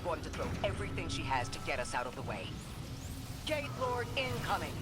going to throw everything she has to get us out of the way. Gate Lord incoming!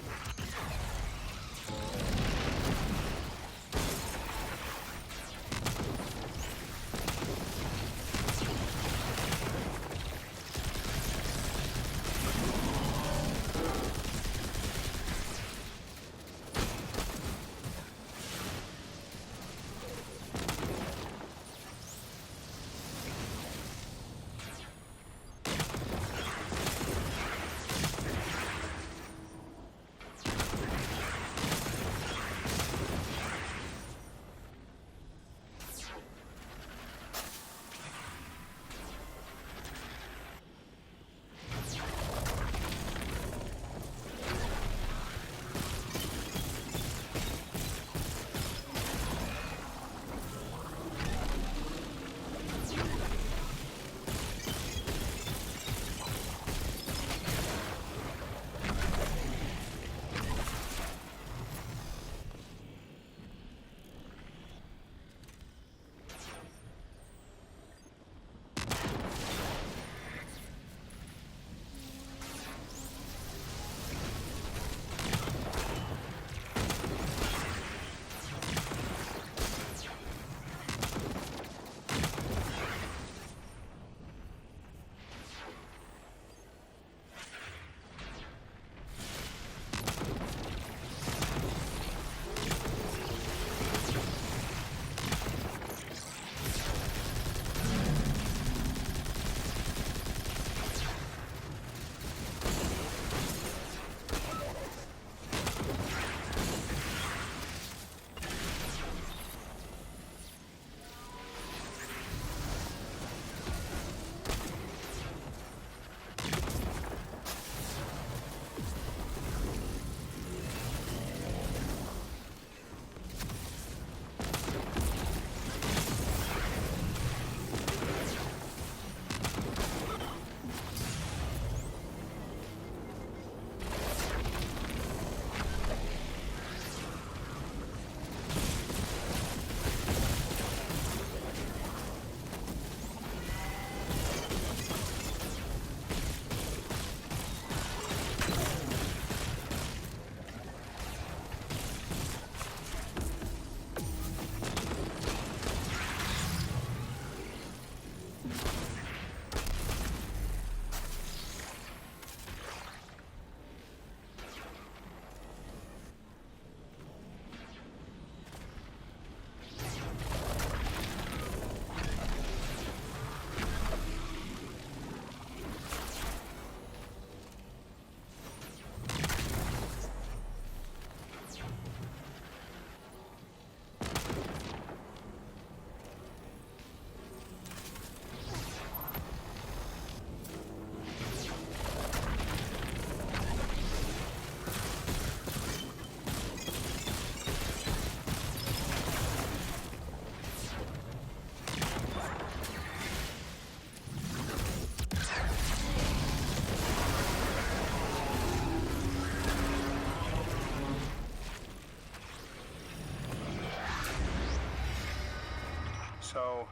So,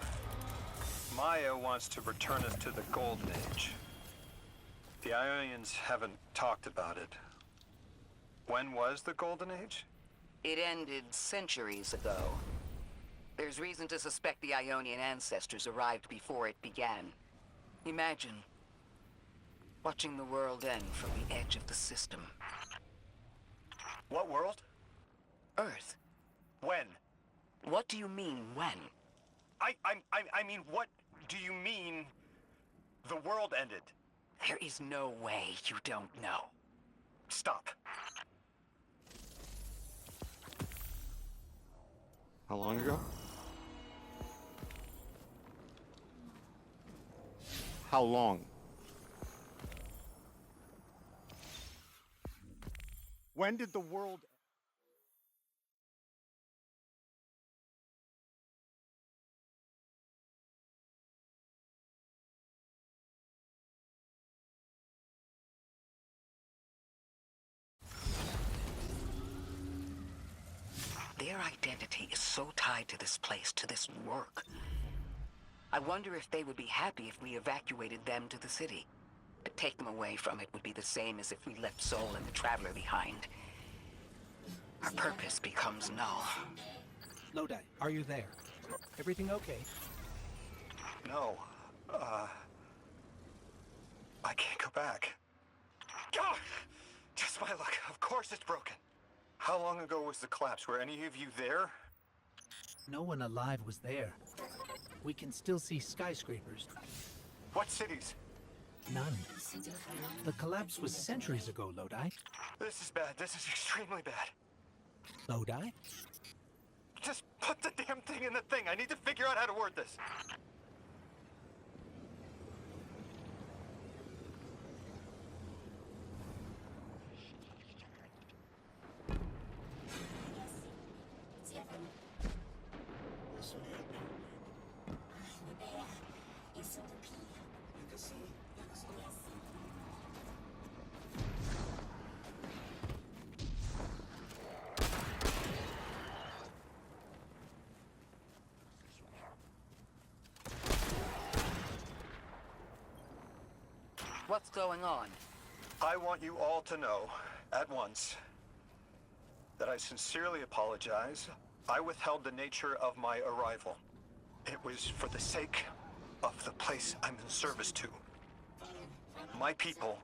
Maya wants to return us to the Golden Age. The Ionians haven't talked about it. When was the Golden Age? It ended centuries ago. There's reason to suspect the Ionian ancestors arrived before it began. Imagine watching the world end from the edge of the system. What world? Earth. When? What do you mean, when? I mean, what do you mean the world ended? There is no way you don't know. Stop. How long ago? How long? When did the world... Their identity is so tied to this place, to this work. I wonder if they would be happy if we evacuated them to the city. To take them away from it would be the same as if we left Soul and the Traveler behind. Our purpose becomes null. Lodi, are you there? Everything okay? No. I can't go back. God! Just my luck. Of course it's broken. How long ago was the collapse? Were any of you there? No one alive was there. We can still see skyscrapers. What cities? None. The collapse was centuries ago, Lodi. This is bad. This is extremely bad. Lodi? Just put the damn thing in the thing. I need to figure out how to word this. What's going on? I want you all to know, at once, that I sincerely apologize. I withheld the nature of my arrival. It was for the sake of the place I'm in service to. My people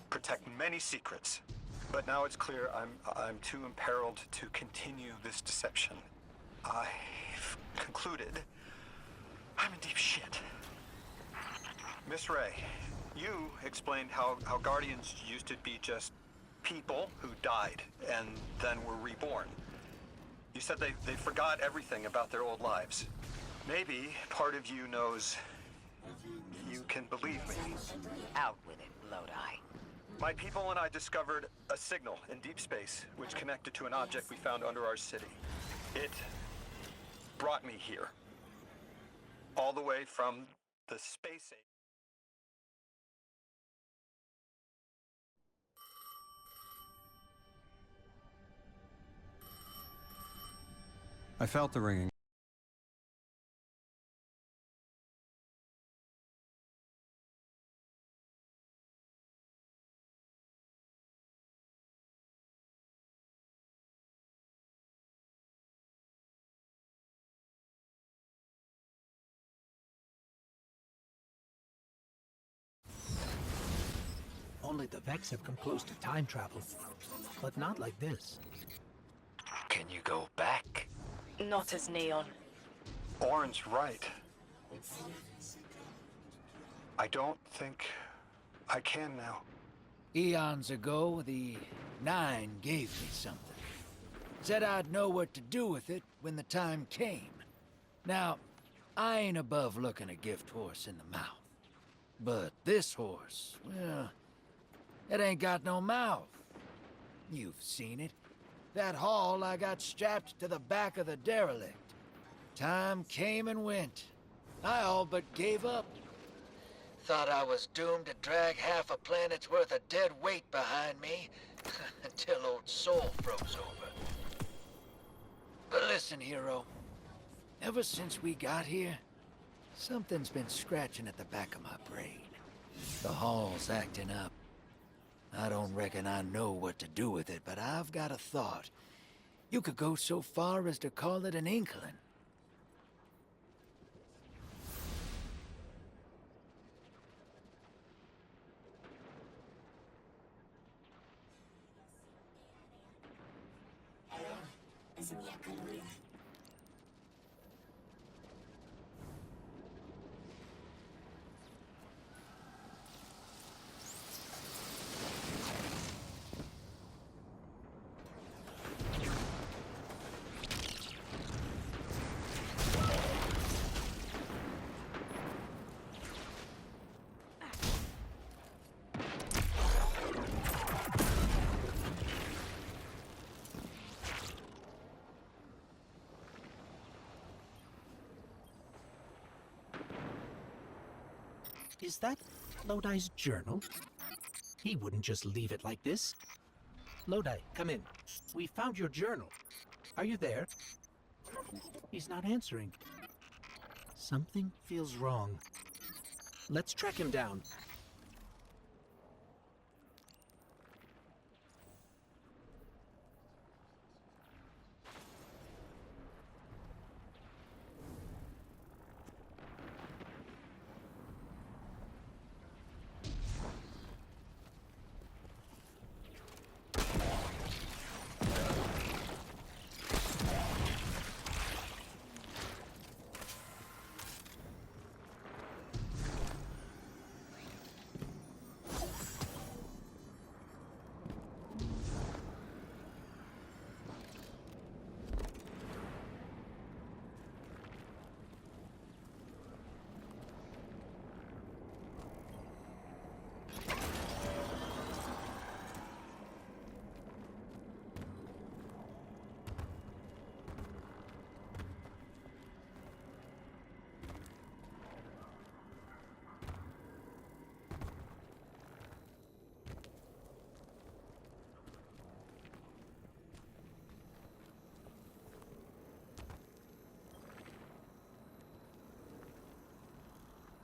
protect many secrets, but now it's clear I'm too imperiled to continue this deception. I've concluded I'm in deep shit. Miss Ray, you explained how Guardians used to be just people who died and then were reborn. You said they forgot everything about their old lives. Maybe part of you knows you can believe me. Out with it, Lodi. My people and I discovered a signal in deep space which connected to an object we found under our city. It brought me here. All the way from the space age. I felt the ringing. Only the Vex have come close to time travel, but not like this. Can you go back? Not as Neon. Orin's right. I don't think I can now. Eons ago, the Nine gave me something. Said I'd know what to do with it when the time came. Now, I ain't above looking a gift horse in the mouth. But this horse, well, it ain't got no mouth. You've seen it. That haul I got strapped to the back of the derelict. Time came and went. I all but gave up. Thought I was doomed to drag half a planet's worth of dead weight behind me until old Soul froze over. But listen, hero. Ever since we got here, something's been scratching at the back of my brain. The hall's acting up. I don't reckon I know what to do with it, but I've got a thought. You could go so far as to call it an inkling. Is that Lodi's journal? He wouldn't just leave it like this. Lodi, come in. We found your journal. Are you there? He's not answering. Something feels wrong. Let's track him down.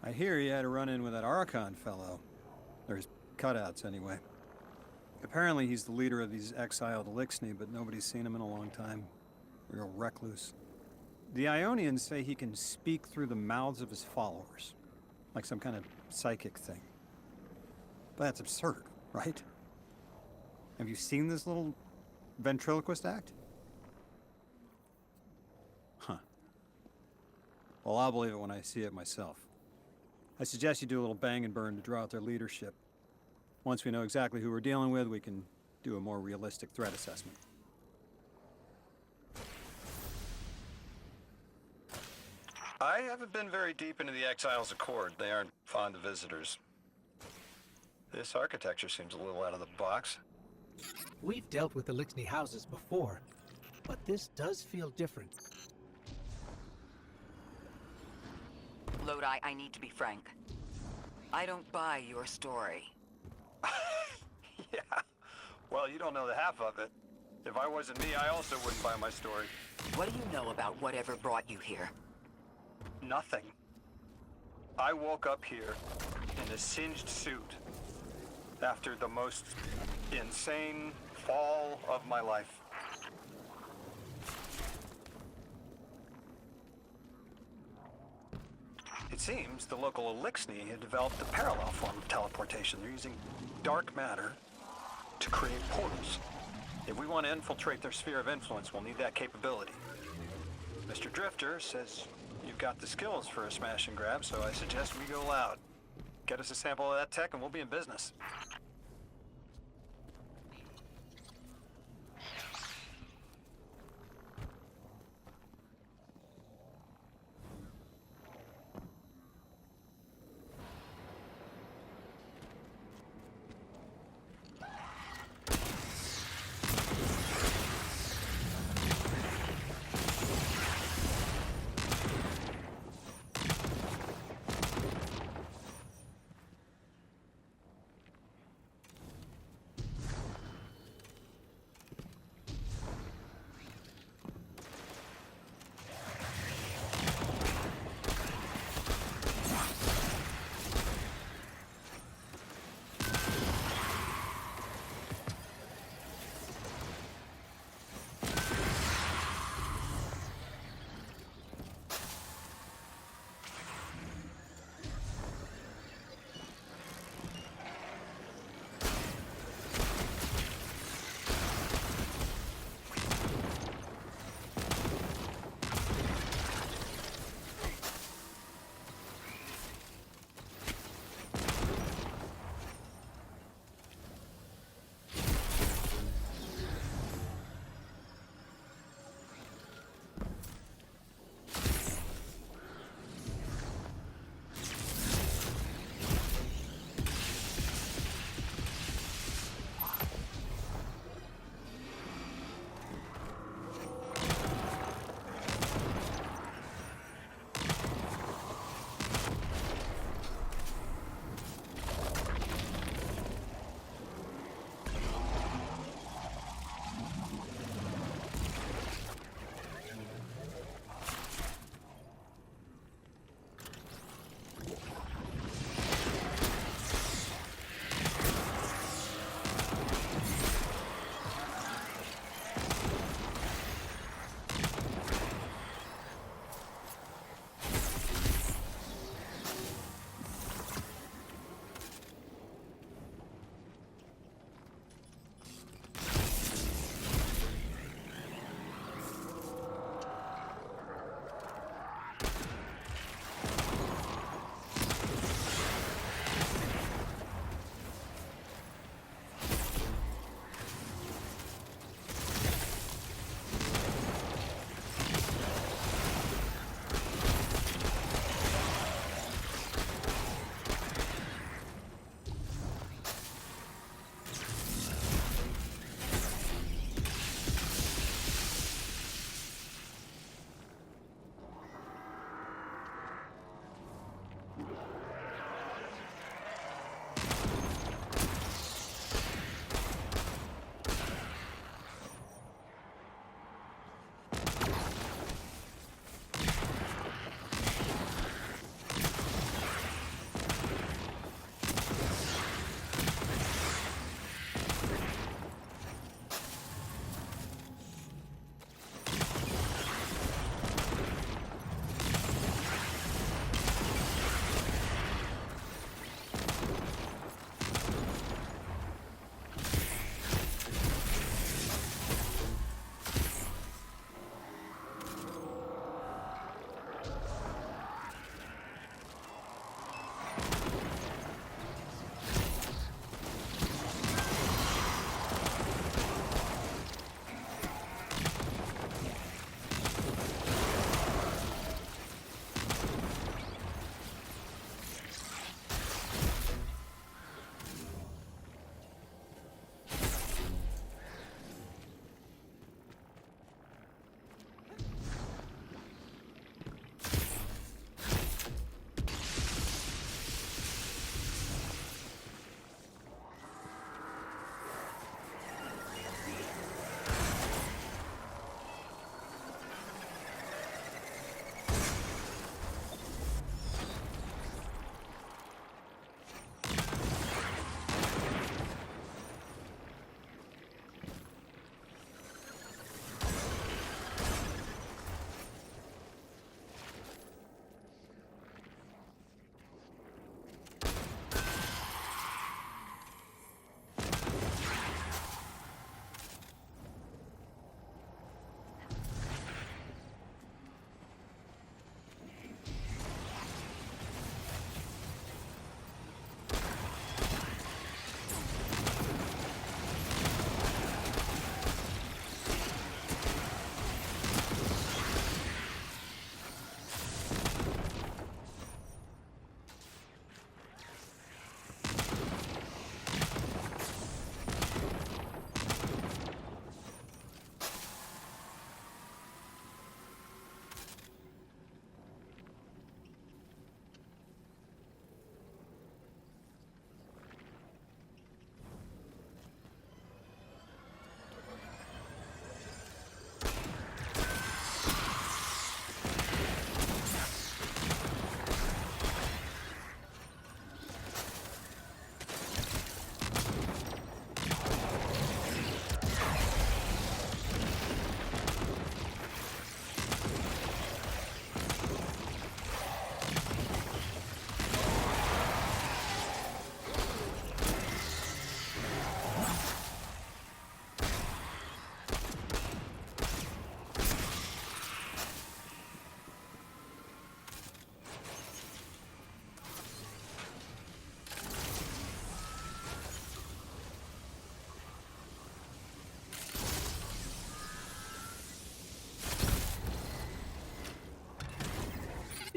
I hear you had a run-in with that Archon fellow. Or his cutouts, anyway. Apparently he's the leader of these exiled Elixni, but nobody's seen him in a long time. Real recluse. The Ionians say he can speak through the mouths of his followers. Like some kind of psychic thing. But that's absurd, right? Have you seen this little ventriloquist act? Huh. Well, I'll believe it when I see it myself. I suggest you do a little bang and burn to draw out their leadership. Once we know exactly who we're dealing with, we can do a more realistic threat assessment. I haven't been very deep into the Exiles' Accord. They aren't fond of visitors. This architecture seems a little out of the box. We've dealt with Elixni houses before, but this does feel different. Lodi, I need to be frank. I don't buy your story. Yeah. Well, you don't know the half of it. If I wasn't me, I also wouldn't buy my story. What do you know about whatever brought you here? Nothing. I woke up here in a singed suit after the most insane fall of my life. It seems the local Elixni had developed a parallel form of teleportation. They're using dark matter to create portals. If we want to infiltrate their sphere of influence, we'll need that capability. Mr. Drifter says you've got the skills for a smash and grab, so I suggest we go loud. Get us a sample of that tech and we'll be in business.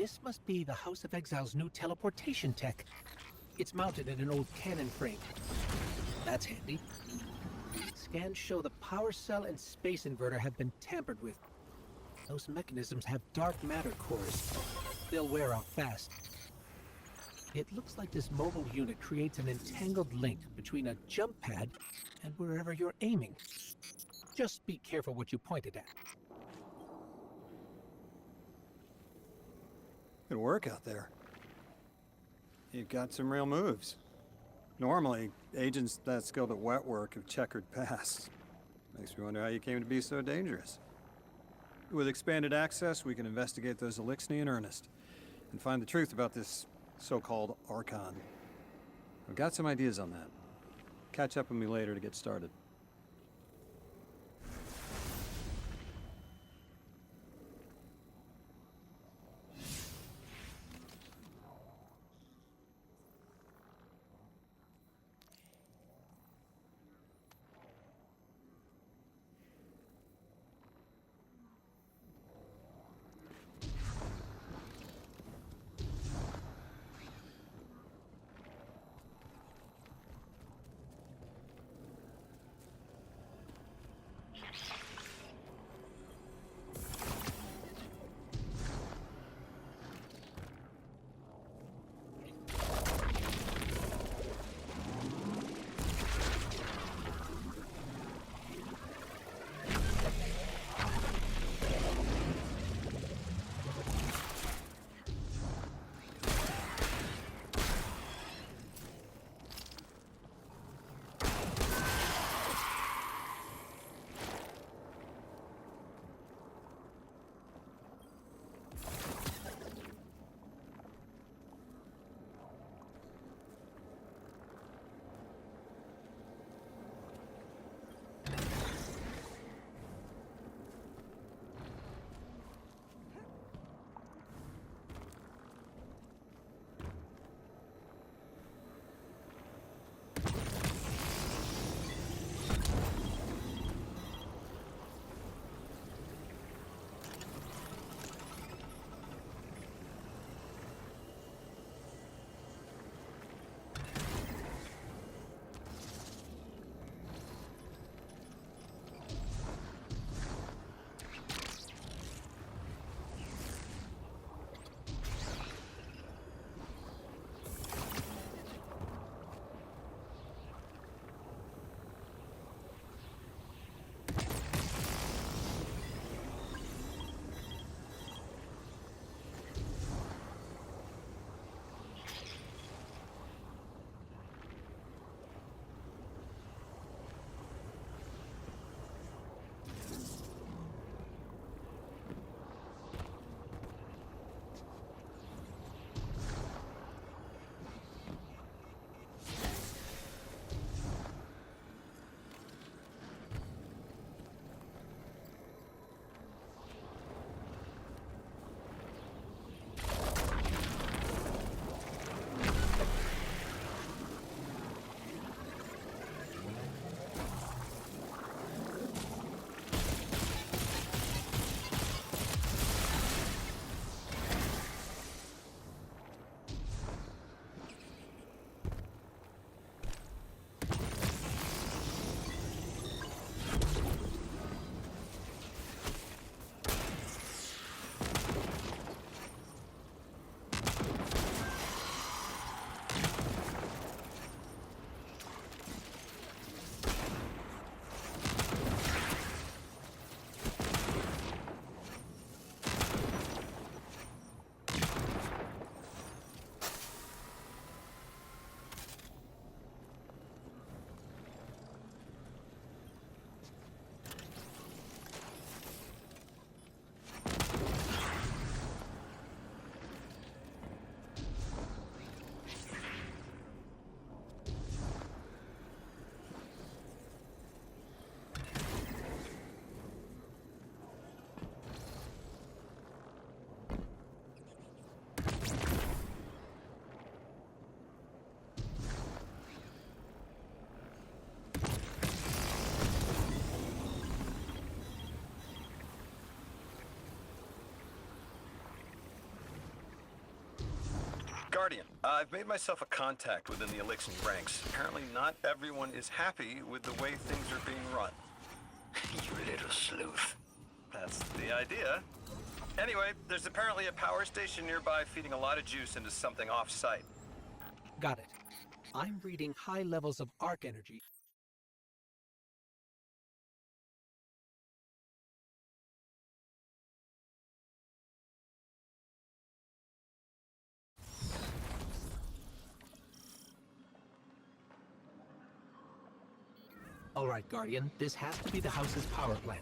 This must be the House of Exile's new teleportation tech. It's mounted in an old cannon frame. That's handy. Scans show the power cell and space inverter have been tampered with. Those mechanisms have dark matter cores. They'll wear out fast. It looks like this mobile unit creates an entangled link between a jump pad and wherever you're aiming. Just be careful what you pointed at. Good work out there. You've got some real moves. Normally, agents that skilled at wet work have checkered pasts. Makes me wonder how you came to be so dangerous. With expanded access, we can investigate those Elixni in earnest and find the truth about this so-called Archon. I've got some ideas on that. Catch up with me later to get started. I've made myself a contact within the Elixir ranks. Apparently not everyone is happy with the way things are being run. You little sleuth. That's the idea. Anyway, there's apparently a power station nearby feeding a lot of juice into something off-site. Got it. I'm reading high levels of arc energy. All right, Guardian, this has to be the house's power plant.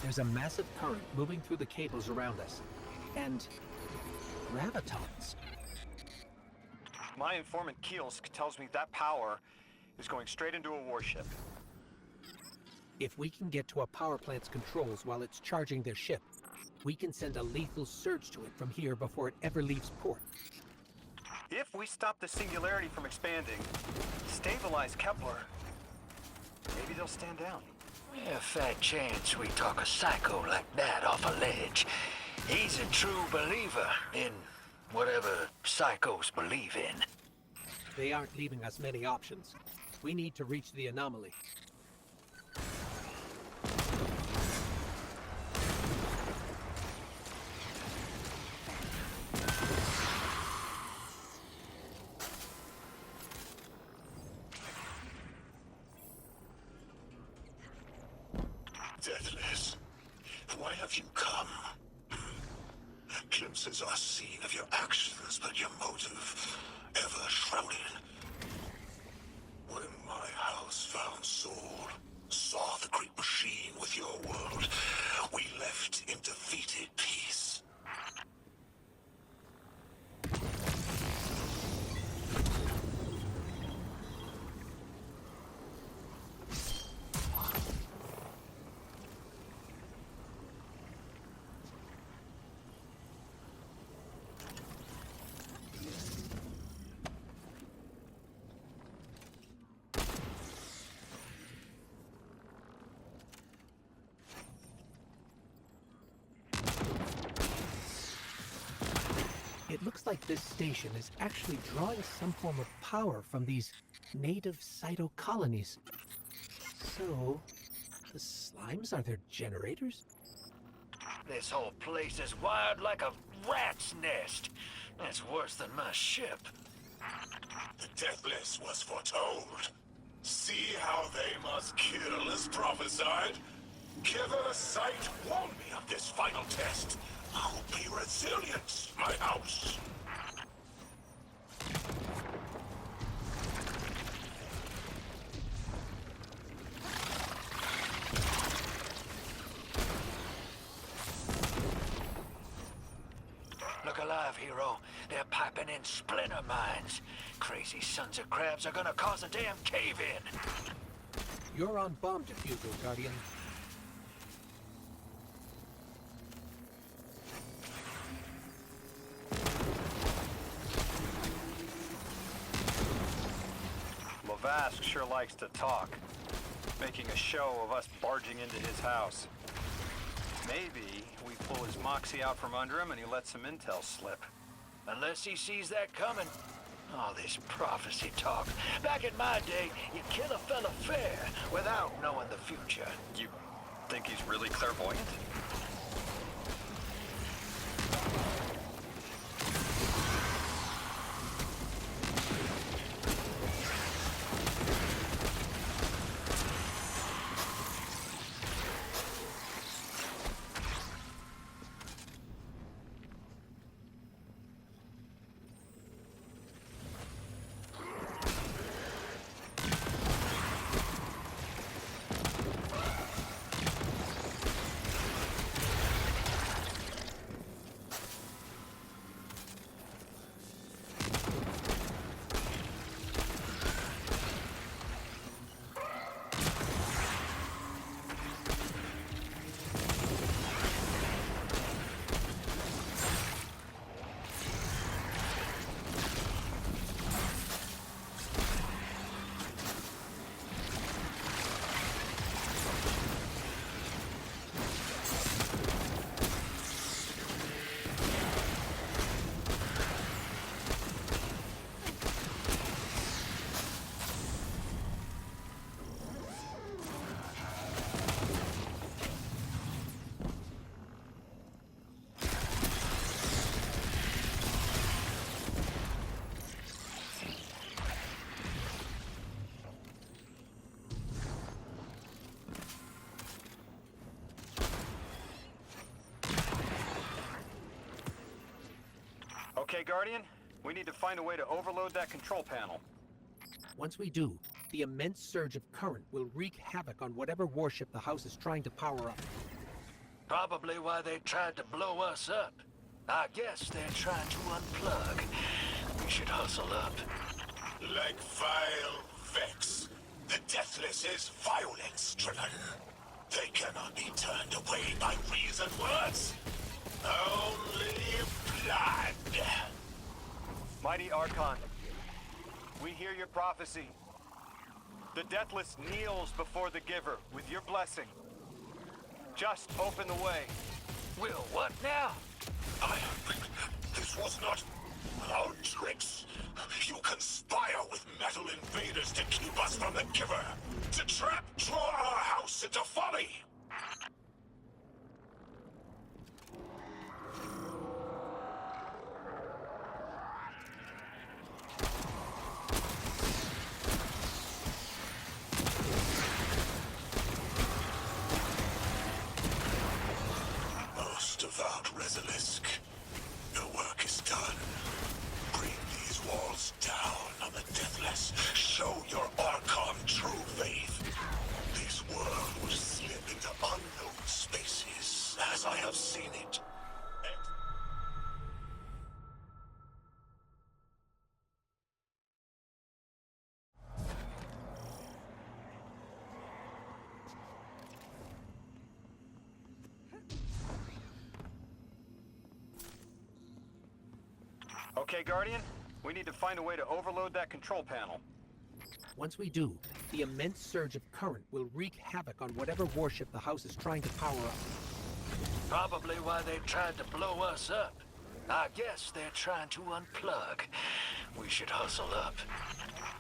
There's a massive current moving through the cables around us. And gravitons. My informant Kielsk tells me that power is going straight into a warship. If we can get to a power plant's controls while it's charging their ship, we can send a lethal surge to it from here before it ever leaves port. If we stop the singularity from expanding, stabilize Kepler, maybe they'll stand down. A fat chance we talk a psycho like that off a ledge. He's a true believer in whatever psychos believe in. They aren't leaving us many options. We need to reach the anomaly. Deathless, why have you come? Glimpses are seen of your actions, but your motive ever shrouded. When my house found Soul, saw the great machine with your world, we left in defeated peace. It looks like this station is actually drawing some form of power from these native cytocolonies. So, the slimes are their generators? This whole place is wired like a rat's nest. That's worse than my ship. The Deathless was foretold. See how they must kill as prophesied? Giver Sight warned me of this final test. I'll be resilient, my house. Look alive, hero. They're piping in splinter mines. Crazy sons of crabs are gonna cause a damn cave-in. You're on bomb defusal, Guardian. Lavask sure likes to talk, making a show of us barging into his house. Maybe we pull his moxie out from under him and he lets some intel slip. Unless he sees that coming. All this prophecy talk. Back in my day, you kill a fella fair without knowing the future. You think he's really clairvoyant? Okay, Guardian, we need to find a way to overload that control panel. Once we do, the immense surge of current will wreak havoc on whatever warship the house is trying to power up. Probably why they tried to blow us up. I guess they're trying to unplug. We should hustle up. Like vile Vex, the Deathless is violence driven. They cannot be turned away by reasoned words. Only blood. Mighty Archon, we hear your prophecy. The Deathless kneels before the Giver with your blessing. Just open the way. Will what now? This was not our tricks. You conspire with metal invaders to keep us from the Giver. To draw our house into folly. Most devout Resilisk, your work is done. Bring these walls down on the Deathless. Show your Archon true faith. This world will slip into unknown spaces, as I have seen it. Okay, Guardian, we need to find a way to overload that control panel. Once we do, the immense surge of current will wreak havoc on whatever warship the house is trying to power up. Probably why they tried to blow us up. I guess they're trying to unplug. We should hustle up.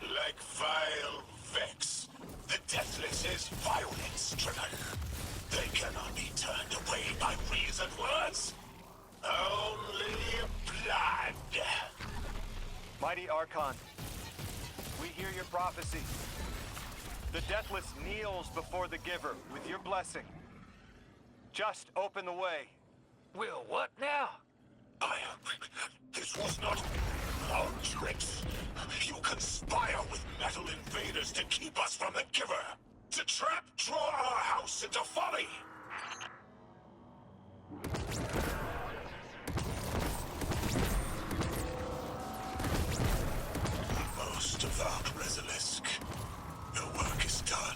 Like vile Vex, the Deathless is violence driven. They cannot be turned away by reasoned words. Only blood. Mighty Archon, we hear your prophecy. The Deathless kneels before the Giver with your blessing. Just open the way. Will what now? This was not our tricks. You conspire with metal invaders to keep us from the Giver. To draw our house into folly. Most devout Resilisk, your work is done.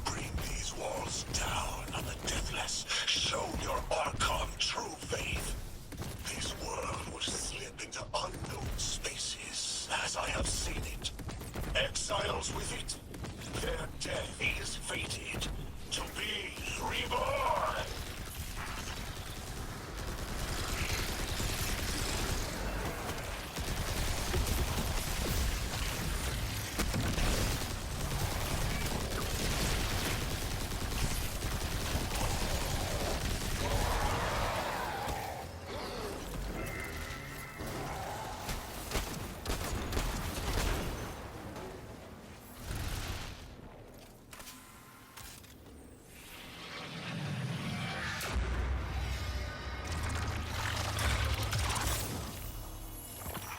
Bring these walls down on the Deathless. Show your Archon true faith. This world will slip into unknown spaces, as I have seen it. Exiles with it. Their death is fated to be reborn.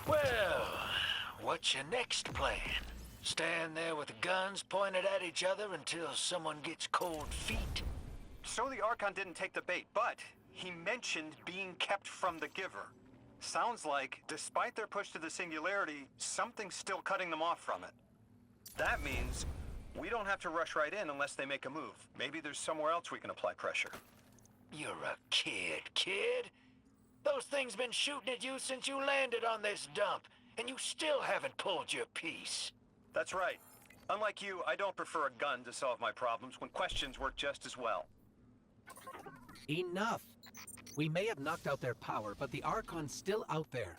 Well, what's your next plan? Stand there with the guns pointed at each other until someone gets cold feet? So the Archon didn't take the bait, but he mentioned being kept from the Giver. Sounds like, despite their push to the Singularity, something's still cutting them off from it. That means we don't have to rush right in unless they make a move. Maybe there's somewhere else we can apply pressure. You're a kid. Those things been shooting at you since you landed on this dump, and you still haven't pulled your piece. That's right. Unlike you, I don't prefer a gun to solve my problems when questions work just as well. Enough! We may have knocked out their power, but the Archon's still out there.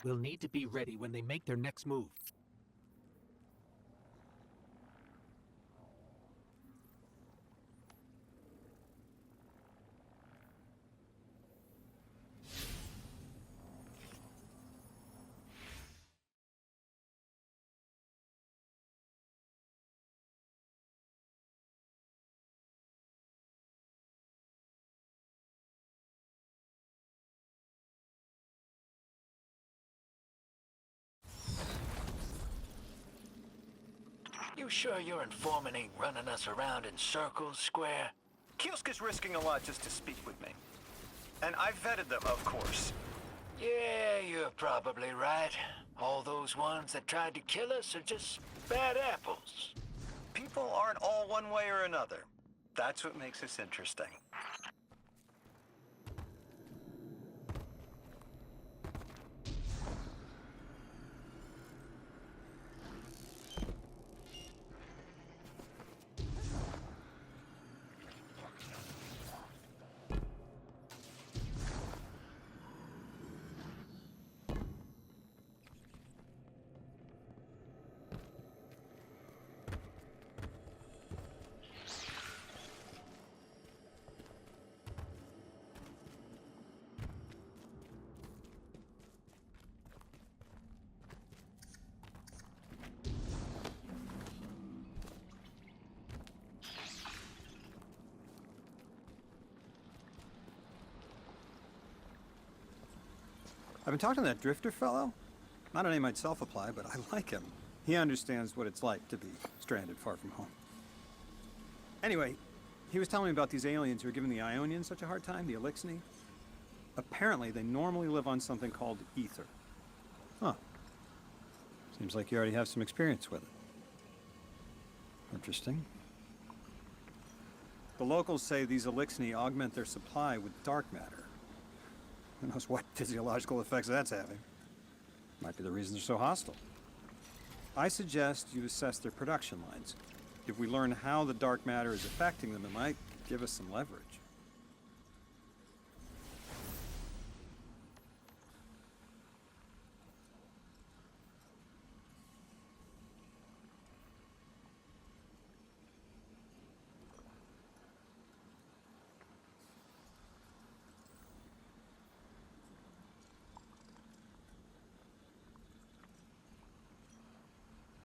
We'll need to be ready when they make their next move. You sure your informant ain't running us around in circles, Square? Kiosk is risking a lot just to speak with me. And I vetted them, of course. Yeah, you're probably right. All those ones that tried to kill us are just bad apples. People aren't all one way or another. That's what makes us interesting. I've been talking to that Drifter fellow. Not a name I'd self-apply, but I like him. He understands what it's like to be stranded far from home. Anyway, he was telling me about these aliens who are giving the Ionians such a hard time, the Elixni. Apparently, they normally live on something called ether. Huh. Seems like you already have some experience with it. Interesting. The locals say these Elixni augment their supply with dark matter. Who knows what physiological effects that's having. Might be the reason they're so hostile. I suggest you assess their production lines. If we learn how the dark matter is affecting them, it might give us some leverage.